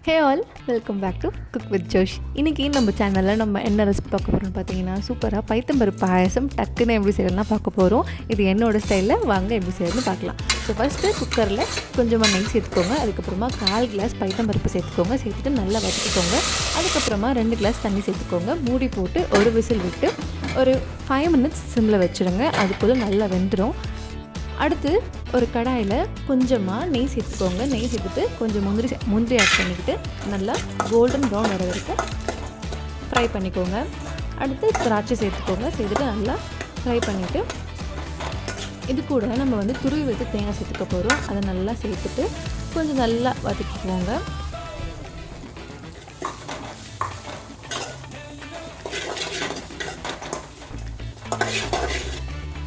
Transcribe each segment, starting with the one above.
Hey all, welcome back to cook with Josh. இன்றைக்கி நம்ம சேனலில் நம்ம என்ன ரெசிபி பார்க்க போகிறோம்னு பார்த்தீங்கன்னா, சூப்பராக பைத்தம்பருப்பு பாயாசம் டக்குன்னு எப்படி செய்யலாம் பார்க்க போகிறோம். இது என்னோடய ஸ்டைலில், வாங்க எப்படி செய்யணும்னு பார்க்கலாம். ஸோ ஃபஸ்ட்டு குக்கரில் கொஞ்சமாக நெய் சேர்த்துக்கோங்க. அதுக்கப்புறமா 1/4 கிளாஸ் பைத்தம்பருப்பு சேர்த்துக்கோங்க. சேர்த்துட்டு நல்லா வதக்கிக்கோங்க. அதுக்கப்புறமா 2 கிளாஸ் தண்ணி சேர்த்துக்கோங்க. மூடி போட்டு ஒரு விசில் விட்டு ஒரு 5 மினிட்ஸ் சிம்மில் வச்சுடுங்க. அதுக்குள்ளே நல்லா வெந்துடும். அடுத்து ஒரு கடாயில் கொஞ்சமாக நெய் சேர்த்துக்கோங்க. நெய் சேர்த்துட்டு கொஞ்சம் முந்திரி ஆட் பண்ணிக்கிட்டு நல்லா கோல்டன் ப்ரௌன் வர வரைக்கும் ஃப்ரை பண்ணிக்கோங்க. அடுத்து திராட்சை சேர்த்துக்கோங்க. சேர்த்துட்டு நல்லா ஃப்ரை பண்ணிவிட்டு இது கூட நம்ம துருவி வச்சு தேங்காய் சேர்த்துக்க போகிறோம். அதை நல்லா சேர்த்துட்டு கொஞ்சம் நல்லா வதக்கிக்குவோங்க.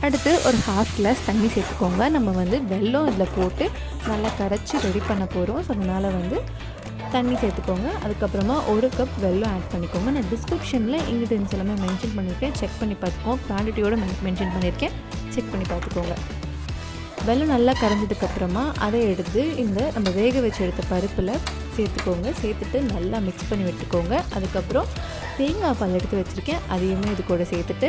அடுத்து ஒரு 1/2 கிளாஸ் தண்ணி சேர்த்துக்கோங்க. நம்ம வெல்லம் இதில் போட்டு நல்லா கரைச்சி ரெடி பண்ண போகிறோம். ஸோ அதனால் தண்ணி சேர்த்துக்கோங்க. அதுக்கப்புறமா 1 கப் வெல்லம் ஆட் பண்ணிக்கோங்க. நான் டிஸ்கிரிப்ஷனில் இன்க்ரீடியன்ஸ் எல்லாமே மென்ஷன் பண்ணியிருக்கேன். செக் பண்ணி பார்த்துக்கோங்க. குவான்டிட்டியோடு மென்ஷன் பண்ணியிருக்கேன். செக் பண்ணி பார்த்துக்கோங்க. வெல்லம் நல்லா கரைஞ்சதுக்கப்புறமா அதை எடுத்து நம்ம வேக வச்சு எடுத்த பருப்பில் சேர்த்துக்கோங்க. சேர்த்துட்டு நல்லா மிக்ஸ் பண்ணி விட்டுக்கோங்க. அதுக்கப்புறம் தேங்காய் பால் எடுத்து வச்சுருக்கேன். அதையுமே இது கூட சேர்த்துட்டு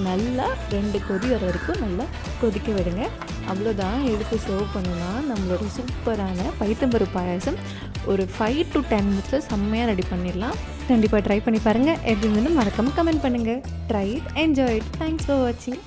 நல்லா 2 கொதி வர வரைக்கும் நல்லா கொதிக்க விடுங்க. அவ்வளோதான், எடுத்து சர்வ் பண்ணுன்னா நம்மளோட சூப்பரான பைத்தம்பருப்பு பாயாசம் ஒரு 5 to 10 மினிட்ஸில் செம்மையாக ரெடி பண்ணிடலாம். கண்டிப்பாக ட்ரை பண்ணி பாருங்கள். எப்படி இருந்துன்னு மறக்காமல் கமெண்ட் பண்ணுங்கள். Try it, enjoy it. Thanks for வாட்சிங்.